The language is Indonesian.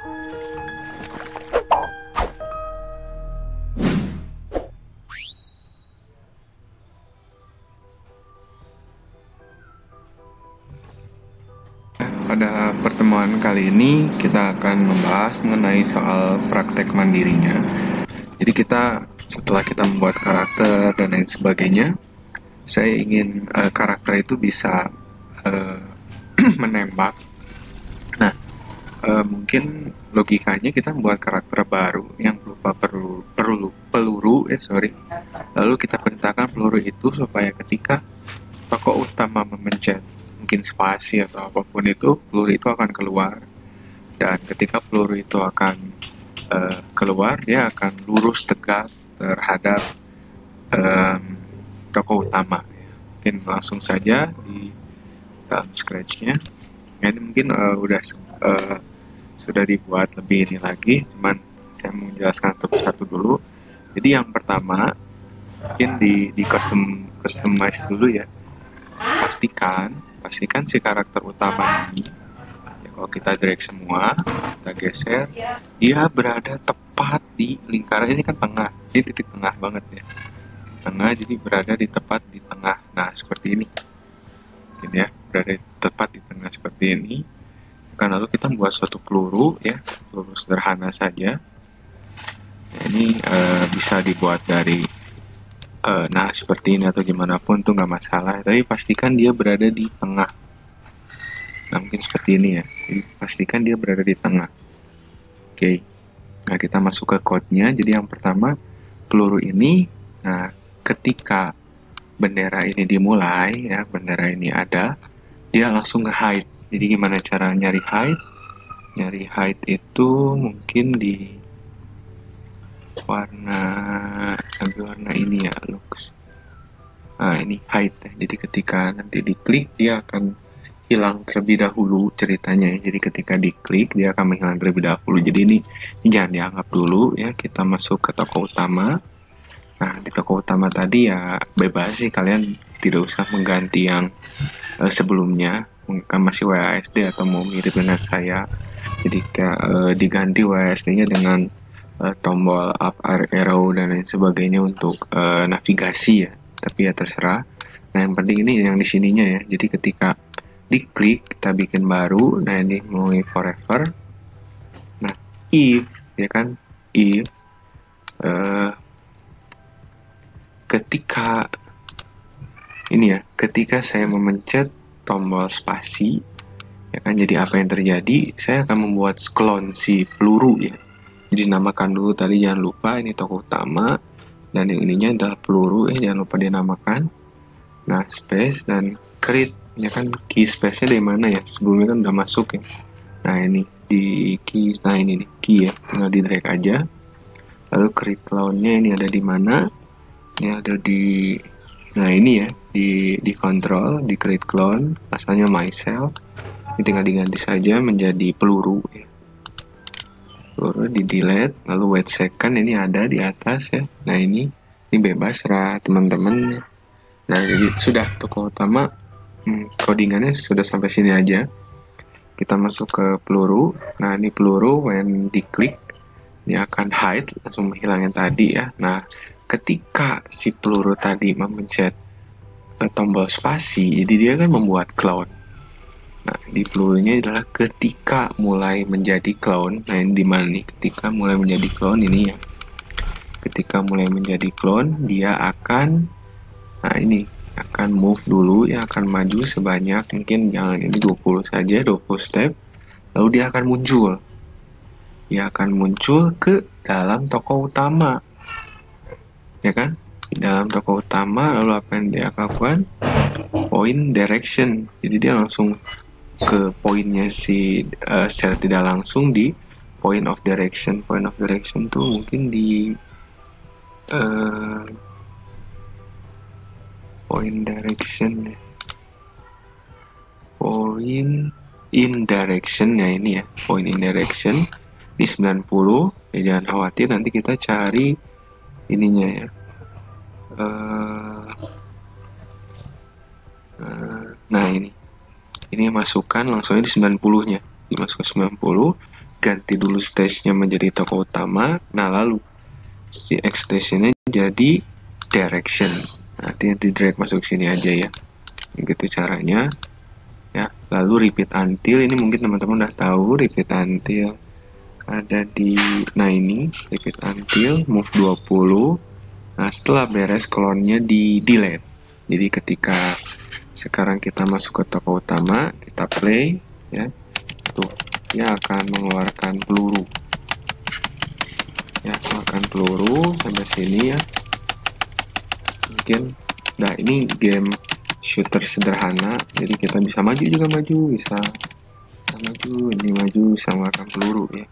Pada pertemuan kali ini kita akan membahas mengenai soal praktek mandirinya. Jadi setelah kita membuat karakter dan lain sebagainya, saya ingin karakter itu bisa menembak. Nah, mungkin logikanya kita membuat karakter baru yang berupa peluru. Lalu kita perintahkan peluru itu supaya ketika tokoh utama memencet mungkin spasi atau apapun itu, peluru itu akan keluar. Dan ketika peluru itu akan keluar, dia akan lurus tegak terhadap tokoh utama. Mungkin langsung saja di dalam scratch-nya. Ini mungkin sudah dibuat lebih ini lagi, cuman saya mau menjelaskan satu dulu. Jadi yang pertama mungkin di customize dulu ya. Pastikan si karakter utama ini ya, kalau kita drag semua, kita geser, dia berada tepat di lingkaran ini kan tengah, ini titik tengah banget ya, tengah, jadi berada di tepat di tengah. Nah seperti ini mungkin ya, berada tepat di tengah seperti ini. Kan lalu kita membuat suatu peluru ya, peluru sederhana saja. Nah, ini bisa dibuat dari seperti ini atau gimana pun tuh nggak masalah, tapi pastikan dia berada di tengah. Nah mungkin seperti ini ya, jadi pastikan dia berada di tengah. Oke, nah kita masuk ke code-nya. Jadi yang pertama peluru ini, nah ketika bendera ini dimulai ya, bendera ini ada, dia langsung nge-hide. Jadi gimana cara nyari hide? Nyari hide itu mungkin di ambil warna ini ya, looks. Nah ini hide. Jadi ketika nanti diklik dia akan hilang terlebih dahulu ceritanya ya. Jadi ketika diklik dia akan menghilang terlebih dahulu. Jadi ini jangan dianggap dulu ya. Kita masuk ke tokoh utama. Nah di tokoh utama tadi ya bebas sih, kalian tidak usah mengganti yang sebelumnya. Mungkin masih WASD atau mau mirip dengan saya. Jadi diganti WASD-nya dengan tombol up arrow dan lain sebagainya untuk navigasi ya, tapi ya terserah. Nah yang penting ini yang di sininya ya, jadi ketika diklik kita bikin baru. Nah ini mulai forever. Nah if ya kan, if ketika ini ya, ketika saya memencet tombol spasi ya kan, jadi apa yang terjadi, saya akan membuat clone si peluru ya. Jadi namakan dulu tadi, jangan lupa ini tokoh utama dan yang ininya adalah peluru jangan lupa dinamakan. Nah space dan create ya kan, key space nya dari mana ya, sebelumnya kan udah masuk ya. Nah ini di key, nah ini nih key ya, tinggal di drag aja. Lalu create clone nya ini ada di mana, ini ada di, nah ini ya, di control, di create clone, asalnya myself. Ini tinggal diganti saja menjadi peluru ya. Peluru di delete, lalu wait second ini ada di atas ya. Nah ini bebas lah teman-teman. Nah jadi sudah tokoh utama, codingannya sudah sampai sini aja. Kita masuk ke peluru. Nah ini peluru, when diklik ini akan hide, langsung menghilang yang tadi ya. Nah ketika si peluru tadi memencet tombol spasi, jadi dia kan membuat clone. Nah, di pelurunya adalah ketika mulai menjadi clone. Nah, ini di mana nih? Ketika mulai menjadi clone ini ya. Ketika mulai menjadi clone, dia akan, nah ini akan move dulu ya, akan maju sebanyak mungkin jangan ini 20 saja, 20 step. Lalu dia akan muncul. Dia akan muncul ke dalam tokoh utama. Ya kan? Di dalam tokoh utama, lalu apa yang dia lakukan? Point direction. Jadi dia langsung ke poinnya secara tidak langsung di point of direction. Point of direction tuh mungkin di point direction ya. Point in direction ya, ini ya, point in direction di 90 ya. Jangan khawatir, nanti kita cari ininya ya, nah ini masukkan langsungnya di 90 nya, dimasukkan 90. ganti dulu stage-nya menjadi tokoh utama. Nah, lalu si extension-nya jadi direction. Nanti di drag masuk sini aja ya. Begitu caranya. Ya, lalu repeat until, ini mungkin teman-teman udah tahu repeat until ada di, nah ini repeat until move 20. Nah, setelah beres clone-nya di delete. Jadi ketika sekarang kita masuk ke tokoh utama, kita play ya. Tuh, dia akan mengeluarkan peluru. Ya, mengeluarkan peluru sampai sini ya. Mungkin nah ini game shooter sederhana, jadi kita bisa maju juga maju, bisa maju, ini maju, bisa mengeluarkan peluru ya.